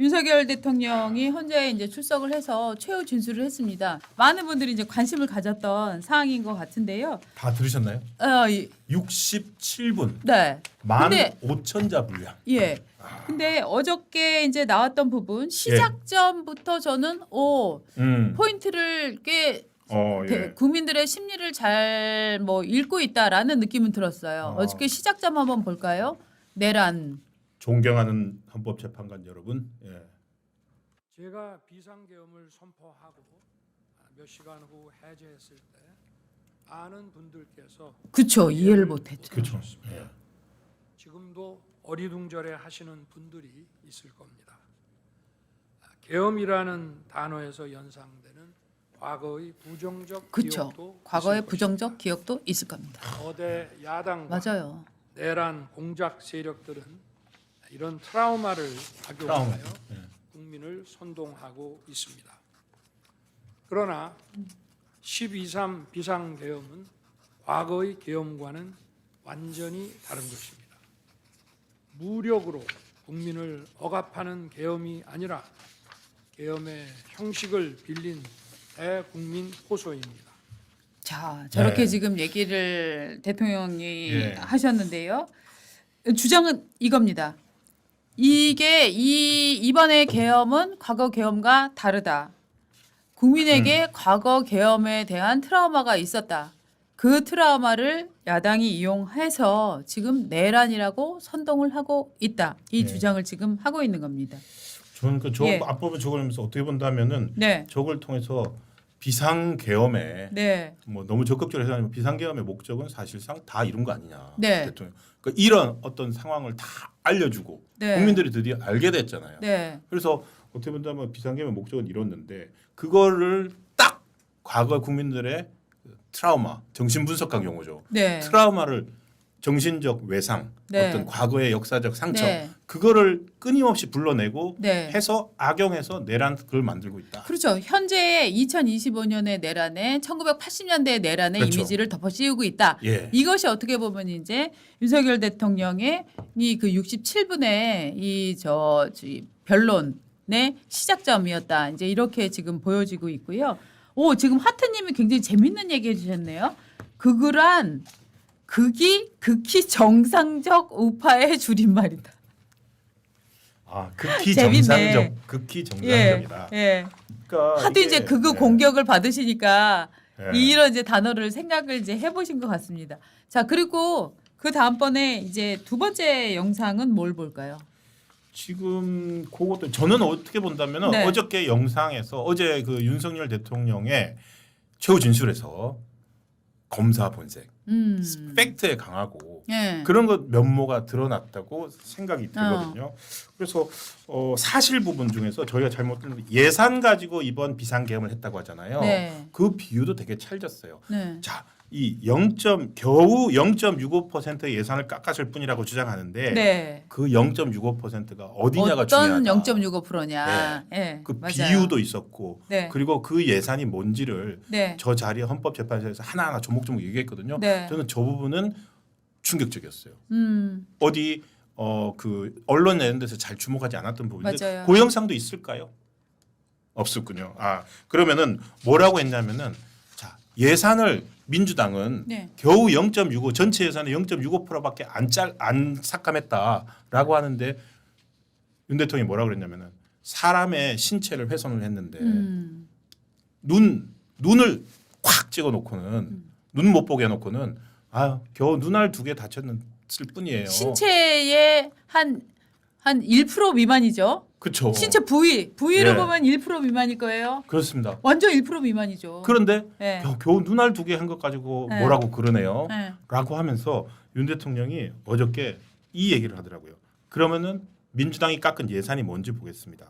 윤석열 대통령이 혼자 이제 출석을 해서 최후 진술을 했습니다. 많은 분들이 이제 관심을 가졌던 사항인 것 같은데요. 다 들으셨나요? 67분. 네. 근데 15,000자 분량. 예. 근데 어저께 이제 나왔던 부분 시작점부터 저는 포인트를 꽤 예. 국민들의 심리를 잘 읽고 있다라는 느낌은 들었어요. 어저께 시작점 한번 볼까요? 내란. 존경하는 헌법재판관 여러분. 예. 제가 비상계엄을 선포하고 몇 시간 후 해제했을 때 많은 분들께서 그쵸. 이해를 못했죠. 그렇죠. 예. 지금도 어리둥절해 하시는 분들이 있을 겁니다. 계엄이라는 단어에서 연상되는 과거의 부정적 그쵸. 기억도 과거의 있을 부정적 것입니다. 기억도 있을 겁니다. 거대 야당과 맞아요. 내란 공작 세력들은 이런 트라우마를 악용하여 예. 국민을 선동하고 있습니다. 그러나 12.3 비상계엄은 과거의 계엄과는 완전히 다른 것입니다. 무력으로 국민을 억압하는 계엄이 아니라 계엄의 형식을 빌린 대국민 호소입니다. 자, 저렇게 네. 지금 얘기를 대통령이 예. 하셨는데요. 주장은 이겁니다. 이번의 계엄은 과거 계엄과 다르다. 국민에게 과거 계엄에 대한 트라우마가 있었다. 그 트라우마를 야당이 이용해서 지금 내란이라고 선동을 하고 있다. 이 네. 주장을 지금 하고 있는 겁니다. 저는 저 예. 앞부분 적으면서 어떻게 본다면은 네. 저걸 통해서 비상계엄에 네. 뭐 너무 적극적으로 해서 비상계엄의 목적은 사실상 다 이룬 거 아니냐. 네. 대통령. 그러니까 이런 어떤 상황을 다 알려주고 네. 국민들이 드디어 알게 됐잖아요. 네. 그래서 어떻게 본다면 비상계엄의 목적은 이뤘는데 그거를 딱 과거 국민들의 트라우마, 정신분석학 용어죠. 네. 트라우마를 정신적 외상, 네. 어떤 과거의 역사적 상처 네. 그거를 끊임없이 불러내고 네. 해서 악용해서 내란 그걸 만들고 있다. 그렇죠. 현재 2025년의 내란에 1980년대의 내란의 그렇죠. 이미지를 덮어씌우고 있다. 예. 이것이 어떻게 보면 이제 윤석열 대통령의 이 그 67분의 변론의 시작점이었다. 이제 이렇게 지금 보여지고 있고요. 지금 하트님이 굉장히 재밌는 얘기 해주셨네요. 극히 정상적 우파의 줄임말이다. 극히 재밌네. 극히 정상적이다. 예. 그러니까 하도 이게, 이제 극우 예. 공격을 받으시니까 예. 이런 이제 단어를 생각을 이제 해보신 것 같습니다. 자, 그리고 그 다음번에 이제 두 번째 영상은 뭘 볼까요? 지금 그것도 저는 어떻게 본다면은 네. 어저께 영상에서 어제 그 윤석열 대통령의 최후 진술에서 검사 본색, 팩트에 강하고 예. 그런 것 면모가 드러났다고 생각이 들거든요. 그래서 사실 부분 중에서 저희가 잘못된 예산 가지고 이번 비상계엄을 했다고 하잖아요. 네. 그 비유도 되게 찰졌어요. 네. 자, 이 겨우 0.65%의 예산을 깎았을 뿐이라고 주장하는데 네. 그 0.65%가 어디냐가 어떤 중요하다. 0.65%냐? 예. 그 맞아요. 비유도 있었고 네. 그리고 그 예산이 뭔지를 네. 저 자리에 헌법재판소에서 하나하나 조목조목 얘기했거든요. 네. 저는 저 부분은 충격적이었어요. 음. 어디 그 언론 내는 데서 잘 주목하지 않았던 부분인데 맞아요. 그 영상도 있을까요? 없었군요. 그러면은 뭐라고 했냐면은 자, 예산을 민주당은 네. 겨우 0.65 전체 예산의 0.65%밖에 안 삭감했다라고 하는데 윤 대통령이 뭐라고 그랬냐면은 사람의 신체를 훼손을 했는데 눈을 콱 찍어 놓고는 눈 못 보게 해 놓고는 겨우 눈알 2개 다쳤을 뿐이에요. 신체의 한 1% 미만이죠. 그렇죠. 신체 부위로 예. 보면 1% 미만일 거예요. 그렇습니다. 완전 1% 미만이죠. 그런데 네. 겨우 눈알 2개 한 것 가지고 네. 뭐라고 그러네요. 네. 라고 하면서 윤 대통령이 어저께 이 얘기를 하더라고요. 그러면은 민주당이 깎은 예산이 뭔지 보겠습니다.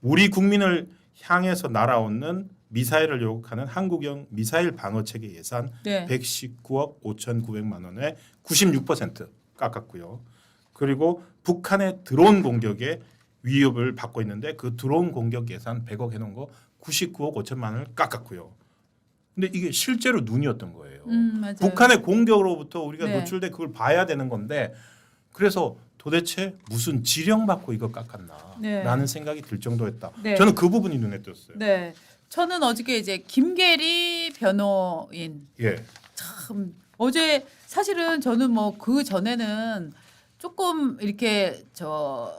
우리 국민을 향해서 날아오는 미사일을 요격하는 한국형 미사일 방어 체계 예산 네. 119억 5,900만 원에 96% 깎았고요. 그리고 북한의 드론 공격에 위협을 받고 있는데 그 드론 공격 예산 100억 해놓은 거 99억 5천만 원을 깎았고요. 근데 이게 실제로 눈이었던 거예요. 맞아요. 북한의 공격으로부터 우리가 네. 노출돼 그걸 봐야 되는 건데 그래서 도대체 무슨 지령받고 이거 깎았나 네. 라는 생각이 들 정도였다. 네. 저는 그 부분이 눈에 띄었어요. 네. 저는 어저께 이제 김계리 변호인 예. 참 어제 사실은 저는 뭐 그 전에는 조금 이렇게 저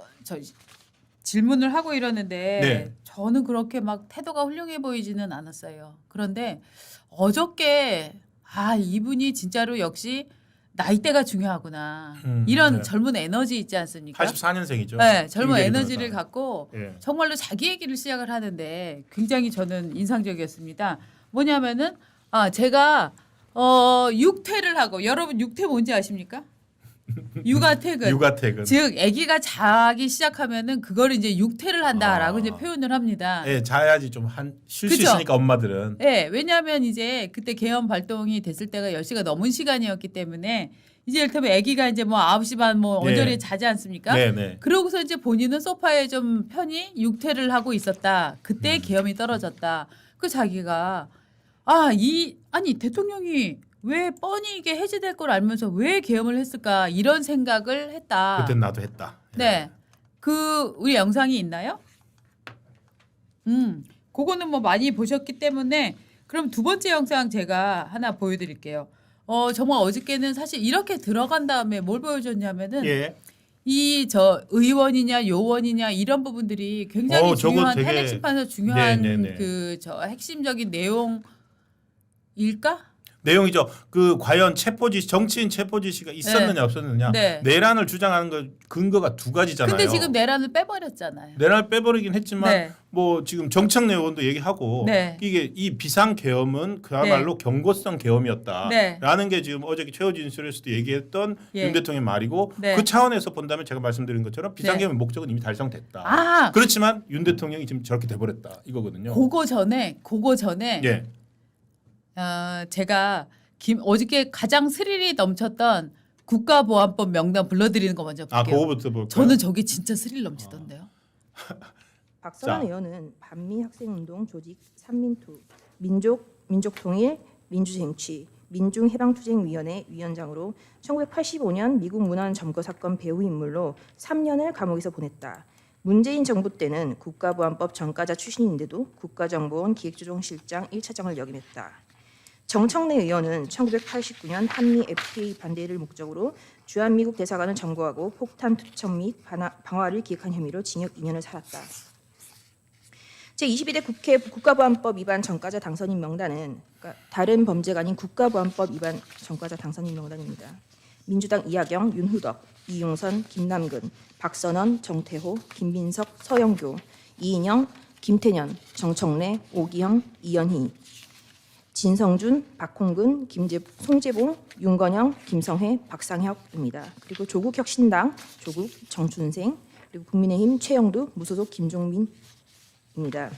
질문을 하고 이러는데 네. 저는 그렇게 막 태도가 훌륭해 보이지는 않았어요. 그런데 어저께 이분이 진짜로 역시 나이대가 중요하구나. 이런 네. 젊은 에너지 있지 않습니까? 84년생이죠. 네, 젊은 에너지를 갖고 예. 정말로 자기 얘기를 시작을 하는데 굉장히 저는 인상적이었습니다. 뭐냐면은 제가 육퇴를 하고 여러분 육퇴 뭔지 아십니까? 육아퇴근. 육아퇴근. 즉 아기가 자기 시작하면은 그걸 이제 육퇴를 한다라고 이제 표현을 합니다. 예, 자야지 좀 쉴 수 그쵸? 있으니까 엄마들은. 네, 왜냐하면 이제 그때 계엄 발동이 됐을 때가 10시가 넘은 시간이었기 때문에 이제 이를테면 아기가 이제 뭐 9시 반 뭐 네. 언저리에 자지 않습니까? 네, 네. 그러고서 이제 본인은 소파에 좀 편히 육퇴를 하고 있었다. 그때 계엄이 떨어졌다. 그 자기가 아니 대통령이 왜 뻔히 이게 해제될 걸 알면서 왜 계엄을 했을까 이런 생각을 했다. 그때 나도 했다. 예. 네. 그 우리 영상이 있나요? 그거는 뭐 많이 보셨기 때문에 그럼 두 번째 영상 제가 하나 보여드릴게요. 정말 어저께는 사실 이렇게 들어간 다음에 뭘 보여줬냐면은 예. 이 의원이냐 요원이냐 이런 부분들이 굉장히 저거 중요한 되게- 탄핵 심판에서 중요한 네, 네, 네. 그 핵심적인 내용일까? 내용이죠. 그 과연 정치인 체포 지시가 있었느냐 없었느냐. 네. 내란을 주장하는 거 근거가 두 가지잖아요. 근데 지금 내란을 빼버렸잖아요. 내란을 빼버리긴 했지만 네. 뭐 지금 정청래 의원도 얘기하고 네. 이게 이 비상 계엄은 그야말로 경고성 계엄이었다라는 게 지금 어저께 최호진 수석도 얘기했던 예. 윤 대통령의 말이고 네. 그 차원에서 본다면 제가 말씀드린 것처럼 비상 계엄의 목적은 이미 달성됐다. 그렇지만 윤 대통령이 지금 저렇게 돼버렸다 이거거든요. 그거 전에 예. 제가 어저께 가장 스릴이 넘쳤던 국가보안법 명단 불러드리는 거 먼저 볼게요. 그거부터 볼까요? 저는 저게 진짜 스릴 넘치던데요. 자. 박선원 의원은 반미학생운동 조직 삼민투 민족통일 민주쟁취 민중해방투쟁위원회 위원장으로 1985년 미국 문헌 점거 사건 배후 인물로 3년을 감옥에서 보냈다. 문재인 정부 때는 국가보안법 전과자 출신인데도 국가정보원 기획조정실장 1차장을 역임했다. 정청래 의원은 1989년 한미 FTA 반대를 목적으로 주한미국 대사관을 점거하고 폭탄 투척 및 방화를 기획한 혐의로 징역 2년을 살았다. 제22대 국회 국가보안법 위반 전과자 당선인 명단은 다른 범죄가 아닌 국가보안법 위반 전과자 당선인 명단입니다. 민주당 이하경, 윤후덕, 이용선, 김남근, 박선원, 정태호, 김민석, 서영교, 이인영, 김태년, 정청래, 오기영, 이연희, 진성준, 박홍근, 송재봉, 윤건영, 김성회, 박상혁입니다. 그리고 조국혁신당 조국 정춘생, 그리고 국민의힘 최영두, 무소속 김종민입니다.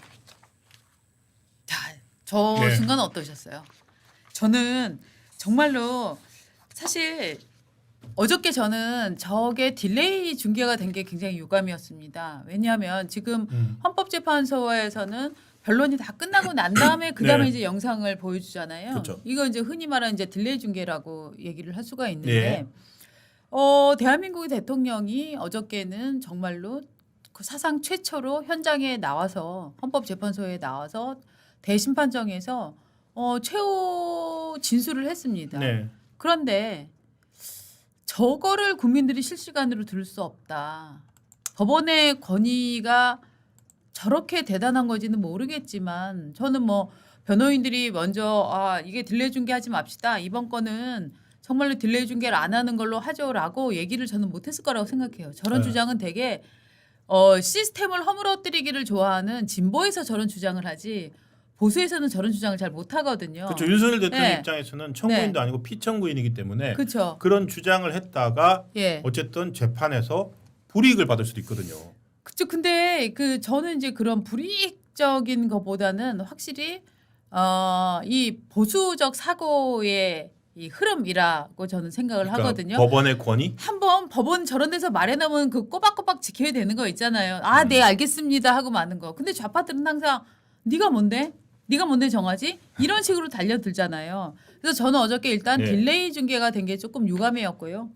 저 네. 순간 어떠셨어요? 저는 정말로 사실 어저께 저는 저게 딜레이 중계가 된 게 굉장히 유감이었습니다. 왜냐하면 지금 헌법재판소에서는 변론이 다 끝나고 난 다음에 그다음에 네. 이제 영상을 보여주잖아요. 그렇죠. 이거 이제 흔히 말하는 이제 딜레이 중계라고 얘기를 할 수가 있는데 네. 대한민국의 대통령이 어저께는 정말로 그 사상 최초로 현장에 나와서 헌법재판소에 나와서 대심판정에서 최후 진술을 했습니다. 네. 그런데 저거를 국민들이 실시간으로 들을 수 없다. 법원의 권위가 저렇게 대단한 건지는 모르겠지만 저는 뭐 변호인들이 먼저 이게 딜레이 중계하지 맙시다. 이번 건은 정말로 딜레이 중계를 안 하는 걸로 하죠라고 얘기를 저는 못했을 거라고 생각해요. 저런 네. 주장은 되게 시스템을 허물어뜨리기를 좋아하는 진보에서 저런 주장을 하지 보수에서는 저런 주장을 잘 못하거든요. 그렇죠. 윤석열 대통령 네. 입장에서는 청구인도 아니고 피청구인이기 때문에 그렇죠. 그런 주장을 했다가 예. 어쨌든 재판에서 불이익을 받을 수도 있거든요. 그쵸. 근데 저는 이제 그런 불이익적인 것보다는 확실히 이 보수적 사고의 이 흐름이라고 저는 생각을 하거든요. 법원의 권위? 한번 법원 저런 데서 말해놓으면 그 꼬박꼬박 지켜야 되는 거 있잖아요. 네 알겠습니다 하고 마는 거. 근데 좌파들은 항상 네가 뭔데? 네가 뭔데 정하지? 이런 식으로 달려들잖아요. 그래서 저는 어저께 일단 네. 딜레이 중계가 된 게 조금 유감이었고요.